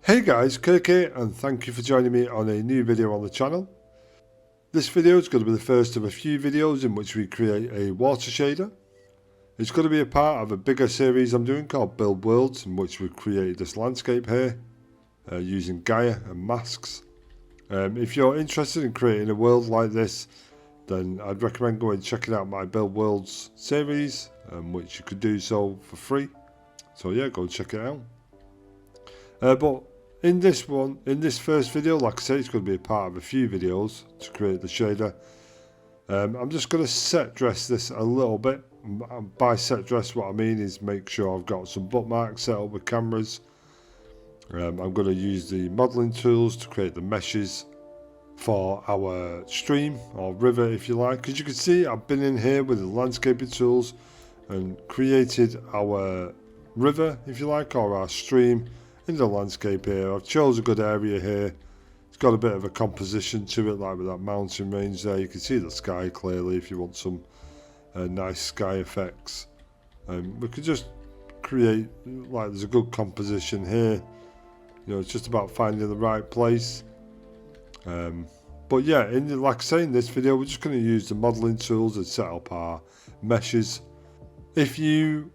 Hey guys, Kirk here, and thank you for joining me on a new video on the channel. This video is going to be the first of a few videos in which we create a water shader. It's going to be a part of a bigger series I'm doing called Build Worlds, in which we've created this landscape here using Gaia and masks. If you're interested in creating a world like this, then I'd recommend going and checking out my Build Worlds series, which you could do so for free. So yeah, go and check it out. But in this first video, like I say, it's going to be a part of a few videos to create the shader. I'm just going to set dress this a little bit. By set dress, what I mean is make sure I've got some bookmarks set up with cameras. I'm going to use the modeling tools to create the meshes for our stream or river, if you like. As you can see, I've been in here with the landscaping tools and created our river, if you like, or our stream in the landscape here. I've chose a good area here. It's got a bit of a composition to it, like with that mountain range there. You can see the sky clearly if you want some nice sky effects. We could just create, like, there's a good composition here. You know, it's just about finding the right place. But yeah, like I say, in this video we're just going to use the modeling tools and set up our meshes. If you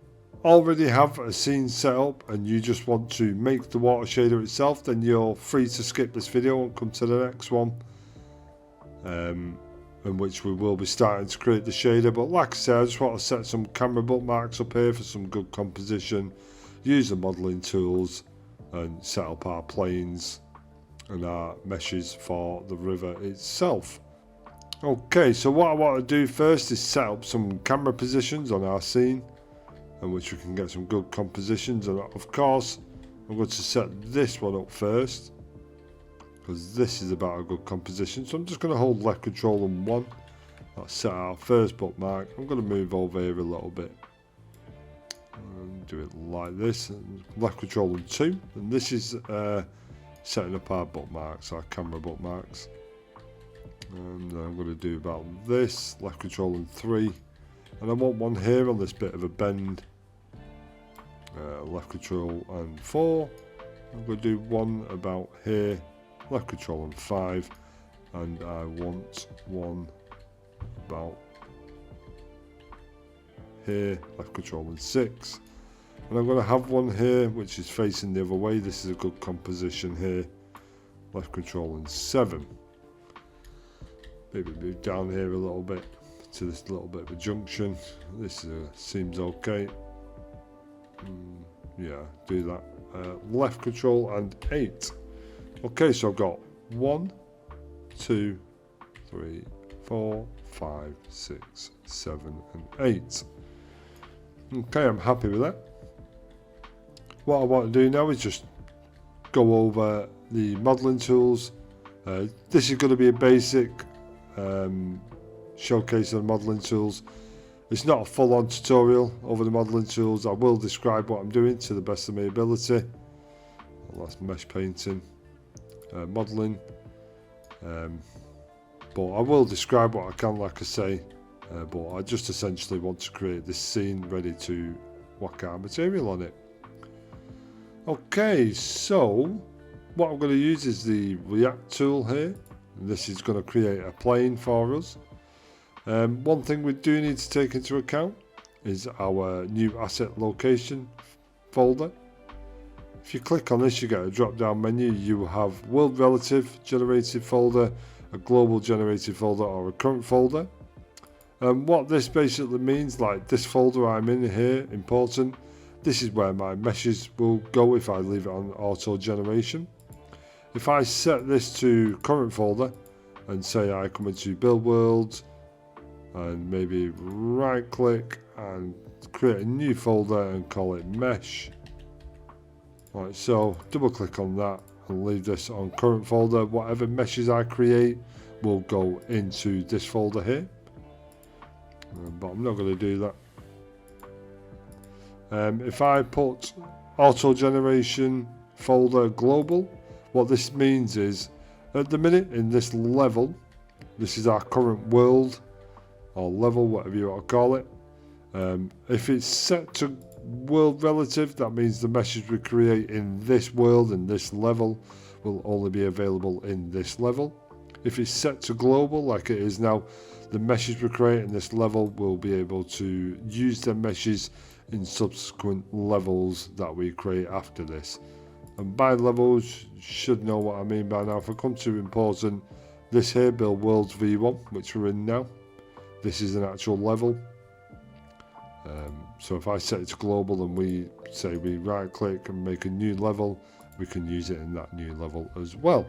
already have a scene set up and you just want to make the water shader itself, then you're free to skip this video and come to the next one, in which we will be starting to create the shader. But like I said, I just want to set some camera bookmarks up here for some good composition, use the modeling tools and set up our planes and our meshes for the river itself. Okay, so what I want to do first is set up some camera positions on our scene, in which we can get some good compositions. And of course I'm going to set this one up first, because this is about a good composition. So I'm just going to hold left control and 1. Let's set our first bookmark. I'm going to move over here a little bit and do it like this, and left control and 2, and this is setting up our bookmarks, our camera bookmarks. And I'm going to do about this, left control and 3. And I want one here on this bit of a bend, left control and 4. I'm going to do one about here, left control and 5. And I want one about here, left control and 6. And I'm going to have one here which is facing the other way. This is a good composition here, left control and 7. Maybe move down here a little bit to this little bit of a junction. This seems okay. Yeah, do that. Left control and 8. Okay, so I've got 1, 2, 3, 4, 5, 6, 7 and 8. Okay, I'm happy with that. What I want to do now is just go over the modeling tools. This is going to be a basic showcase of the modeling tools. It's not a full-on tutorial over the modeling tools. I will describe what I'm doing to the best of my ability. Well, that's mesh painting, modeling, but I will describe what I can, like I say. But I just essentially want to create this scene ready to whack our material on it. Okay, so what I'm going to use is the React tool here. And this is going to create a plane for us. One thing we do need to take into account is our new asset location folder. If you click on this, you get a drop down menu. You have world relative generated folder, a global generated folder, or a current folder. What this basically means, like this folder I'm in here, important, this is where my meshes will go if I leave it on auto generation. If I set this to current folder and say I come into build world and maybe right click and create a new folder and call it mesh. Right, so double click on that and leave this on current folder. Whatever meshes I create will go into this folder here. But I'm not going to do that. If I put auto generation folder global, what this means is at the minute in this level, this is our current world or level, whatever you want to call it. If it's set to world relative, that means the meshes we create in this world and this level will only be available in this level. If it's set to global like it is now, the meshes we create in this level will be able to use the meshes in subsequent levels that we create after this. And by levels, you should know what I mean by now. If I come to important, this here, build worlds v1, which we're in now, this is an actual level. So if I set it to global and we say we right click and make a new level, we can use it in that new level as well.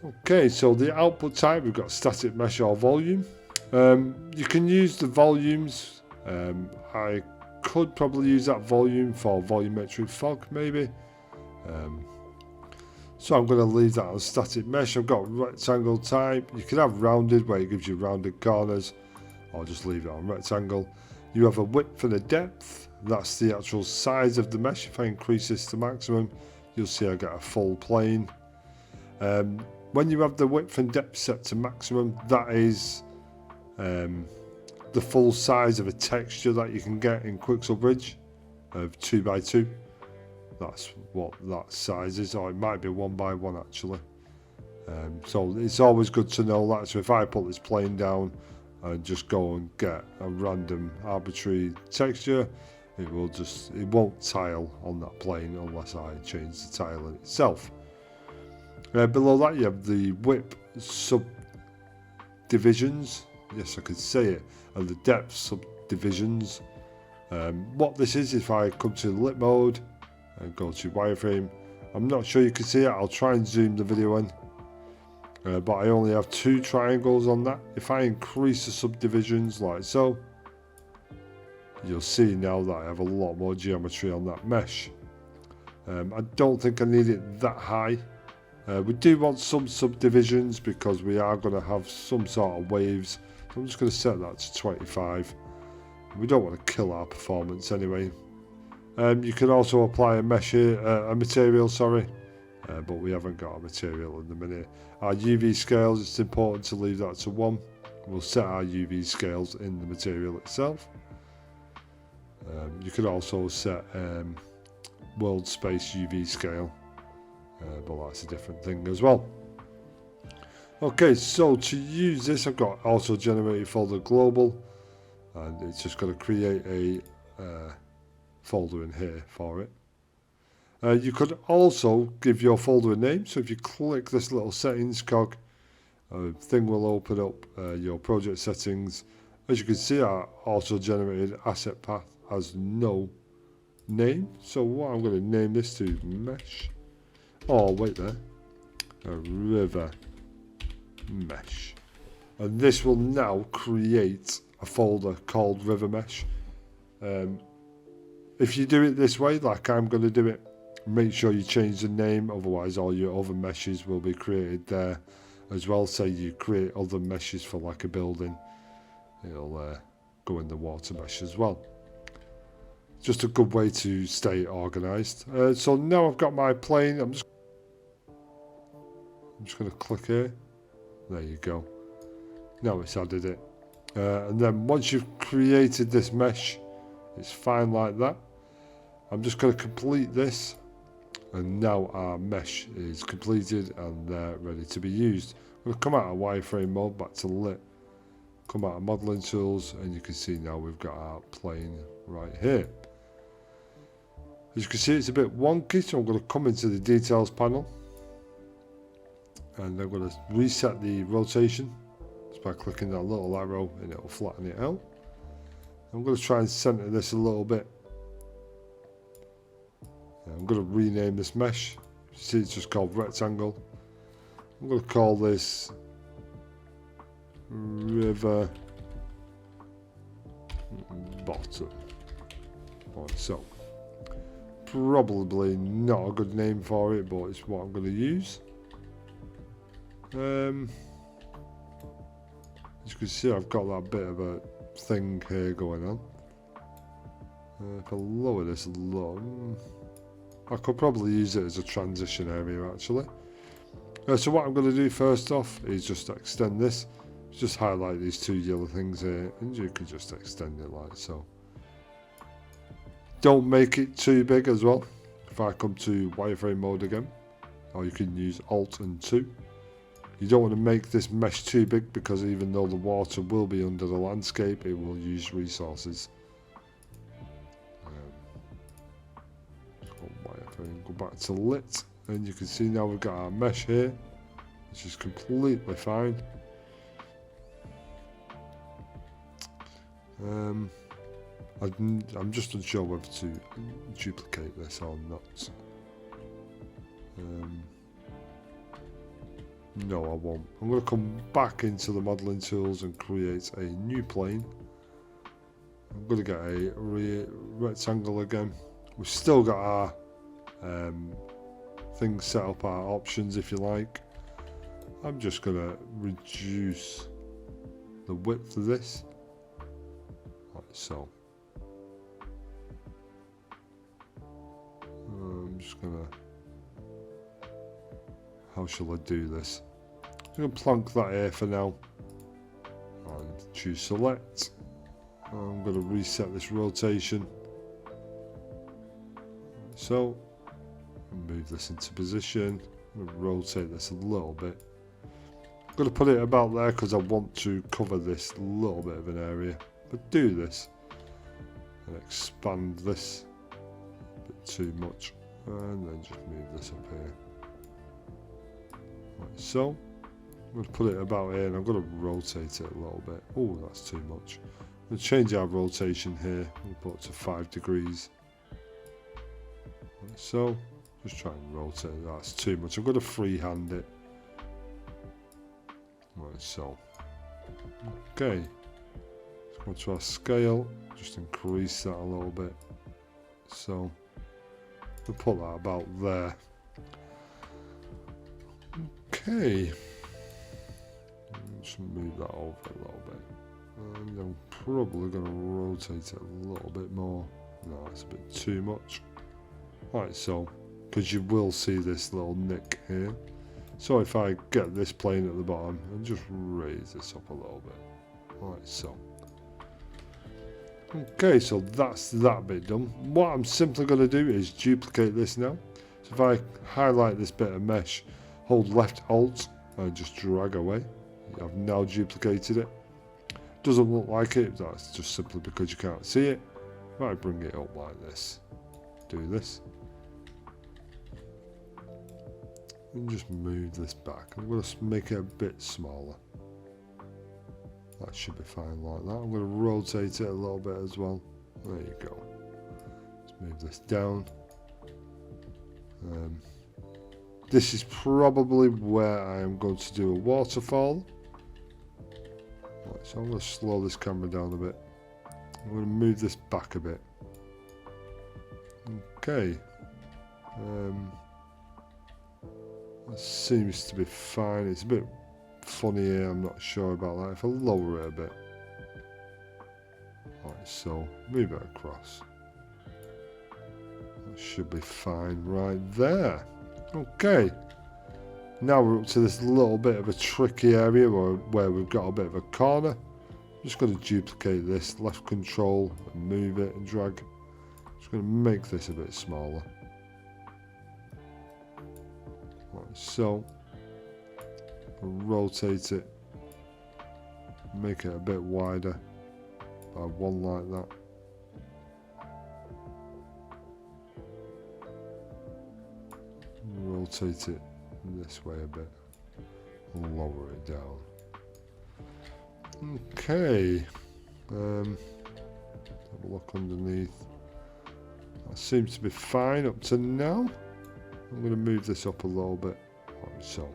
Okay, so the output type, we've got static mesh or volume. You can use the volumes. I could probably use that volume for volumetric fog maybe. So I'm going to leave that on static mesh. I've got rectangle type. You can have rounded where it gives you rounded corners, or just leave it on rectangle. You have a width and a depth. That's the actual size of the mesh. If I increase this to maximum, you'll see I get a full plane. When you have the width and depth set to maximum, that is the full size of a texture that you can get in Quixel Bridge of 2x2. That's what that size is, or it might be 1x1 actually. So it's always good to know that. So if I put this plane down and just go and get a random arbitrary texture, it won't tile on that plane unless I change the tile in itself. Below that you have the width subdivisions, yes I could say it, and the depth subdivisions. What this is, if I come to lit mode and go to wireframe, I'm not sure you can see it, I'll try and zoom the video in, but I only have 2 triangles on that. If I increase the subdivisions like so, you'll see now that I have a lot more geometry on that mesh. I don't think I need it that high. We do want some subdivisions because we are going to have some sort of waves. So I'm just going to set that to 25. We don't want to kill our performance anyway. You can also apply a mesh here, a material, sorry, but we haven't got a material in the minute. Our UV scales, it's important to leave that to 1. We'll set our UV scales in the material itself. You could also set world space UV scale. But that's a different thing as well. Okay, so to use this, I've got also generated folder global, and it's just going to create a folder in here for it. You could also give your folder a name. So if you click this little settings cog, a thing will open up your project settings. As you can see, our also generated asset path has no name. So what I'm going to name this to mesh. Oh, wait there. A river mesh. And this will now create a folder called river mesh. If you do it this way, like I'm going to do it, make sure you change the name, otherwise all your other meshes will be created there as well. Say you create other meshes for like a building, it'll go in the water mesh as well. Just a good way to stay organised. So now I've got my plane. I'm just going to click here. There you go. Now it's added it. And then once you've created this mesh, it's fine like that. I'm just going to complete this. And now our mesh is completed and ready to be used. I'm going to come out of wireframe mode, back to lit. Come out of modelling tools, and you can see now we've got our plane right here. As you can see, it's a bit wonky, so I'm going to come into the details panel. And I'm going to reset the rotation just by clicking that little arrow, and it will flatten it out. I'm going to try and center this a little bit. I'm going to rename this mesh. You see, it's just called rectangle. I'm going to call this river bottom. Like so. Probably not a good name for it, but it's what I'm going to use. As you can see, I've got that bit of a thing here going on. If I lower this a lot, I could probably use it as a transition area actually. So what I'm going to do first off is just extend this. Just highlight these 2 yellow things here, and you can just extend it like so. Don't make it too big as well. If I come to wireframe mode again, or you can use Alt and 2. You don't want to make this mesh too big because even though the water will be under the landscape, it will use resources. Go back to lit, and you can see now we've got our mesh here, which is completely fine. I'm just unsure whether to duplicate this or not. No, I won't. I'm going to come back into the modelling tools and create a new plane. I'm going to get a rectangle again. We've still got our things set up, our options if you like. I'm just going to reduce the width of this, like so. I'm just going to, how shall I do this? I'm going to plonk that here for now and choose select. I'm going to reset this rotation, so move this into position and rotate this a little bit. I'm going to put it about there because I want to cover this little bit of an area, but do this and expand this a bit too much, and then just move this up here like so. I'm going to put it about here and I'm going to rotate it a little bit. Oh, that's too much. I'm going to change our rotation here. We'll put it to 5 degrees like so. Just try and rotate. That's too much. I'm going to freehand it like so. Okay, let's go to our scale, just increase that a little bit, so we'll put that about there. Okay, just move that over a little bit, and I'm probably going to rotate it a little bit more. No, it's a bit too much, like so, because you will see this little nick here. So if I get this plane at the bottom and just raise this up a little bit, like so. Okay, so that's that bit done. What I'm simply going to do is duplicate this now. So if I highlight this bit of mesh, hold left Alt and just drag away, I've now duplicated it. Doesn't look like it, that's just simply because you can't see it. If I bring it up like this, do this, and just move this back. I'm going to make it a bit smaller. That should be fine like that. I'm going to rotate it a little bit as well. There you go. Let's move this down. This is probably where I am going to do a waterfall. Right, so I'm going to slow this camera down a bit. I'm going to move this back a bit. Okay. That seems to be fine. It's a bit funny here, I'm not sure about that. If I lower it a bit, like so, move it across, that should be fine right there. Okay, now we're up to this little bit of a tricky area where we've got a bit of a corner. I'm just going to duplicate this, left control and move it and drag. Just going to make this a bit smaller, like so. Rotate it, make it a bit wider by one like that. Rotate it this way a bit and lower it down. Okay, have a look underneath. That seems to be fine up to now. I'm going to move this up a little bit like so.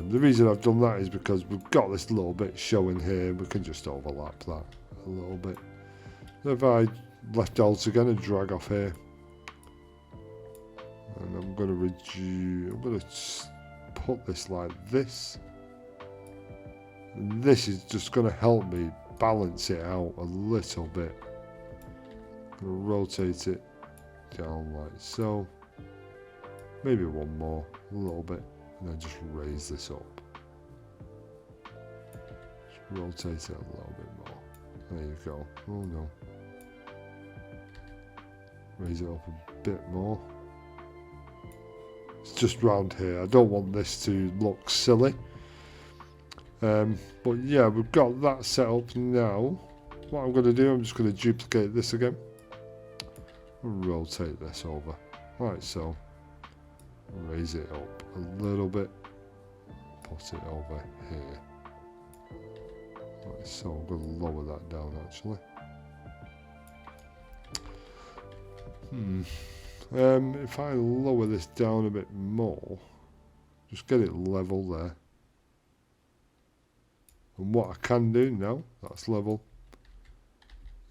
The reason I've done that is because we've got this little bit showing here. We can just overlap that a little bit. So if I left Alt again and drag off here, and I'm going to reduce, I'm going to put this like this. And this is just going to help me balance it out a little bit. I'm going to rotate it down like so. Maybe one more, a little bit. And then just raise this up. Just rotate it a little bit more. There you go. Oh no. raise it up a bit more. It's just round here. I don't want this to look silly. But yeah, we've got that set up now. What I'm going to do, I'm just going to duplicate this again. And rotate this over. Like so. Raise it up a little bit. Put it over here. Like so, I'm going to lower that down actually. If I lower this down a bit more, just get it level there. And what I can do now, that's level.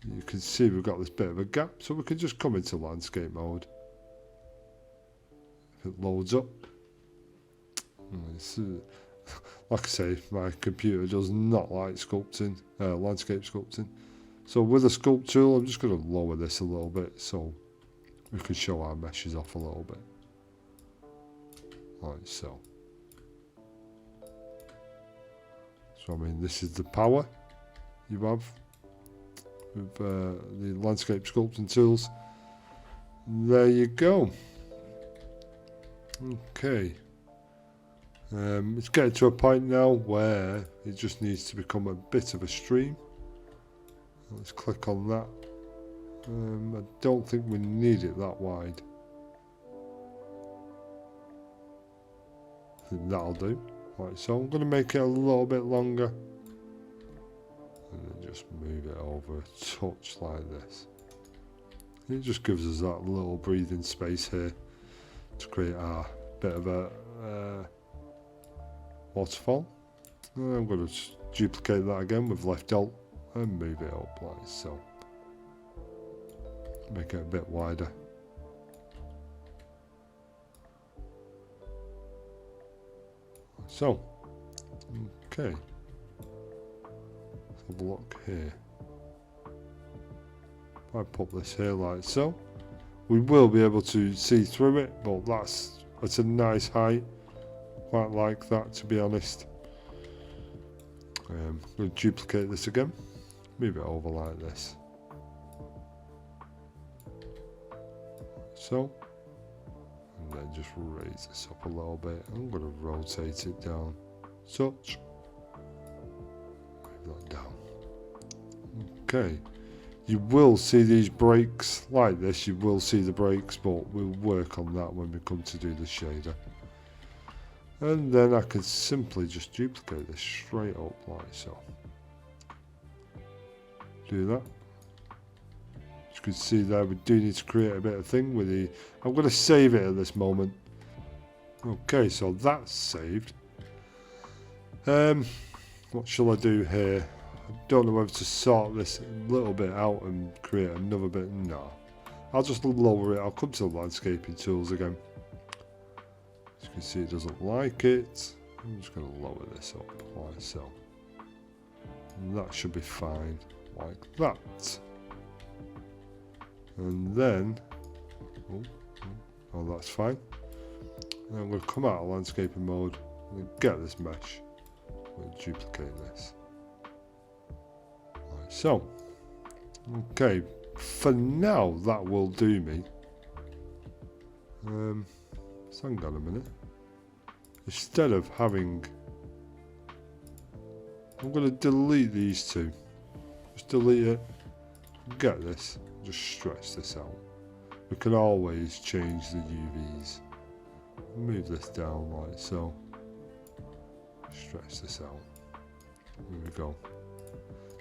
You can see we've got this bit of a gap, so we can just come into landscape mode. If it loads up. Like I say, my computer does not like sculpting, landscape sculpting. So with the sculpt tool, I'm just going to lower this a little bit so we can show our meshes off a little bit. Like so. So I mean, this is the power you have with the landscape sculpting tools. There you go. Okay. It's getting to a point now where it just needs to become a bit of a stream. Let's click on that. I don't think we need it that wide. I think that'll do. Right, so I'm going to make it a little bit longer. And then just move it over a touch like this. It just gives us that little breathing space here to create a bit of a waterfall. And I'm going to duplicate that again with left alt and move it up like so. Make it a bit wider. So, okay. Let's have a look here. If I put this here like so, we will be able to see through it, but that's a nice height. Quite like that, to be honest. I'm going to duplicate this again, move it over like this. So, and then just raise this up a little bit. I'm going to rotate it down. Such. Move that down. Okay. You will see these breaks like this. You will see the breaks, but we'll work on that when we come to do the shader. And then I can simply just duplicate this straight up like so. Do that. As you can see there, we do need to create a bit of thing with the... I'm going to save it at this moment. Okay, so that's saved. What shall I do here? I don't know whether to sort this a little bit out and create another bit. No. I'll just lower it. I'll come to the landscaping tools again. As you can see, it doesn't like it. I'm just going to lower this up like so. And that should be fine, like that. And then, oh, that's fine. And I'm going to come out of landscaping mode and get this mesh. I'm going to duplicate this. Like so. Okay, for now that will do me. So hang on a minute. Instead of having, I'm going to delete these two. Just delete it. Get this. Just stretch this out. We can always change the UVs. Move this down like so. Stretch this out. There we go.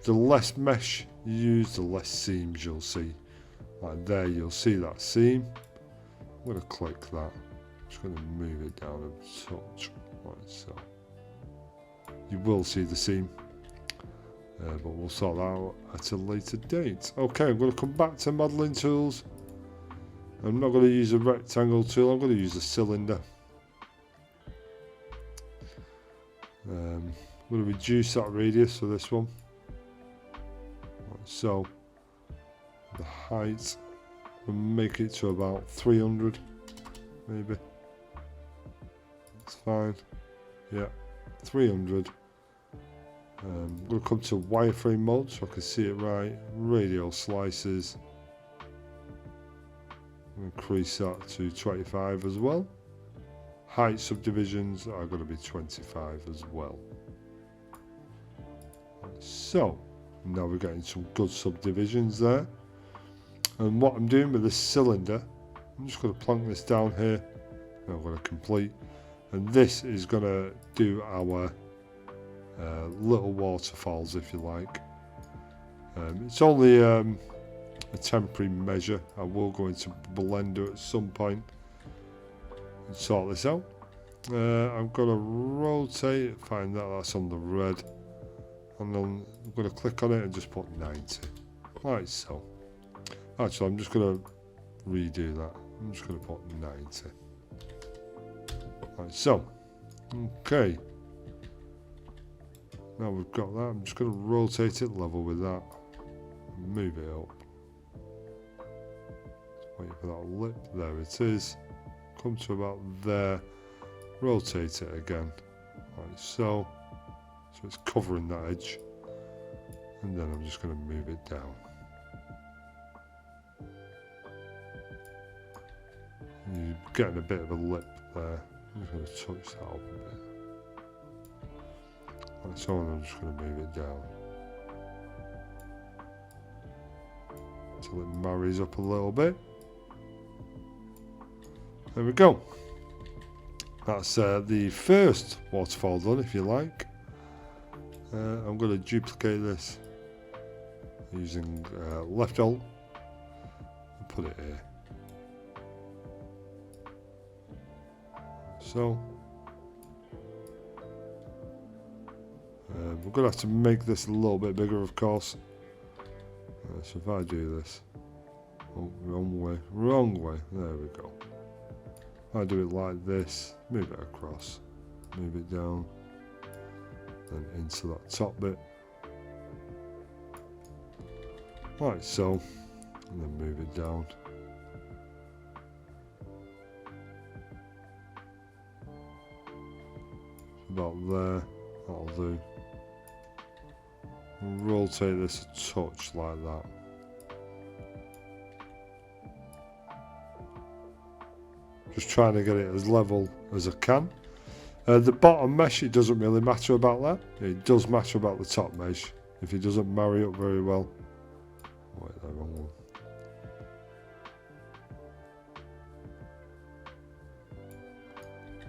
The less mesh you use, the less seams you'll see. Like there, you'll see that seam. I'm going to click that. Just going to move it down a touch like so. You will see the seam. But we'll sort that out at a later date. Okay, I'm going to come back to modelling tools. I'm not going to use a rectangle tool, I'm going to use a cylinder. I'm going to reduce that radius for this one. So, the height, we'll make it to about 300, maybe. That's fine. Yeah, 300. I'm going to come to wireframe mode so I can see it right. Radial slices. increase that to 25 as well. Height subdivisions are going to be 25 as well. So now we're getting some good subdivisions there. And what I'm doing with this cylinder, I'm just going to plonk this down here. And I'm going to complete. And this is going to do our little waterfalls, if you like. It's only a temporary measure. I will go into Blender at some point and sort this out. I'm going to rotate, find that that's on the red, and then I'm going to click on it and just put 90, like so. Actually, I'm just going to redo that. I'm just going to put 90, like so. Okay, now we've got that. I'm just going to rotate it level with that, move it up. Wait for that lip, there it is. Come to about there, rotate it again, like so. So it's covering that edge, and then I'm just going to move it down. You're getting a bit of a lip there. I'm just going to touch that up a bit. Like so, and I'm just going to move it down until it marries up a little bit. There we go. That's the first waterfall done, if you like. I'm going to duplicate this using left alt and put it here. So we're going to have to make this a little bit bigger, of course. So if I do this, oh, wrong way, there we go. I do it like this, move it across, move it down, then into that top bit, like so, and then move it down. About there, that'll do. Rotate this a touch like that. Just trying to get it as level as I can. The bottom mesh, it doesn't really matter about that. It does matter about the top mesh. If it doesn't marry up very well. Wait, the wrong one.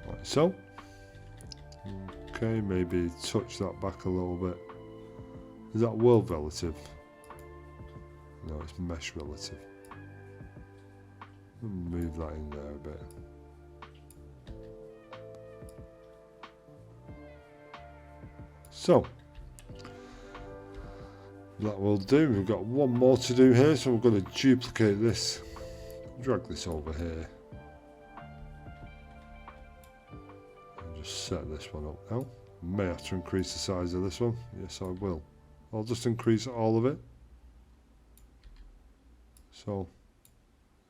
Like so. Okay, maybe touch that back a little bit. Is that world relative? No, it's mesh relative. Move that in there a bit. So that will do. We've got one more to do here, so we're going to duplicate this, drag this over here, and just set this one up now. I may have to increase the size of this one. Yes, I will. I'll just increase all of it. So,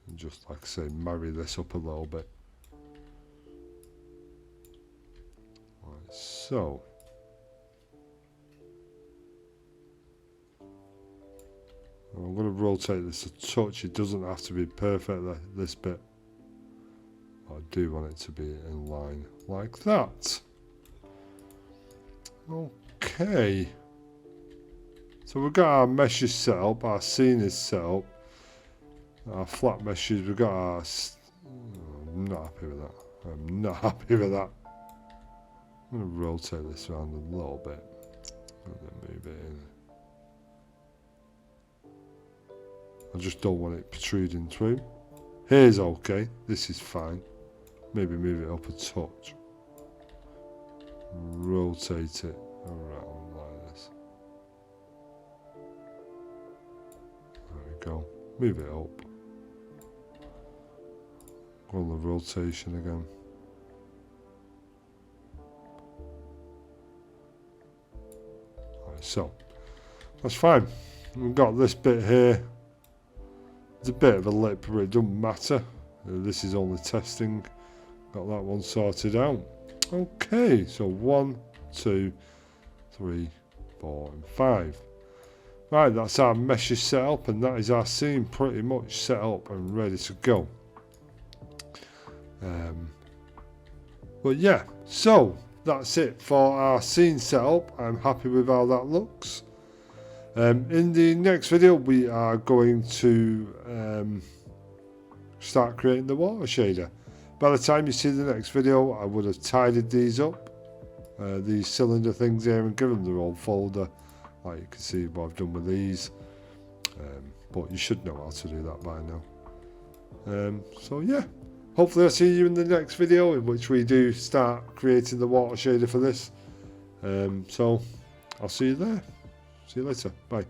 and just like I say, marry this up a little bit. Like so. I'm going to rotate this a touch. It doesn't have to be perfect, this bit. I do want it to be in line like that. Okay. So we've got our meshes set up, our scene is set up. Our flat meshes, we've got our... I'm not happy with that. I'm not happy with that. I'm going to rotate this around a little bit. And then move it in. I just don't want it protruding through. Here's okay. This is fine. Maybe move it up a touch. Rotate it around like this. There we go. Move it up. Go on the rotation again. Right, so that's fine. We've got this bit here. It's a bit of a lip, but it doesn't matter. This is only testing. Got that one sorted out. Okay, so 1, 2, 3, 4, and 5. Right, that's our meshes set up, and that is our scene pretty much set up and ready to go. But yeah, so that's it for our scene setup. I'm happy with how that looks. In the next video we are going to start creating the water shader. By the time you see the next video I would have tidied these up, these cylinder things here, and given them their own folder. Like you can see what I've done with these, but you should know how to do that by now. So yeah, hopefully I'll see you in the next video in which we do start creating the water shader for this. So I'll see you there. See you later. Bye.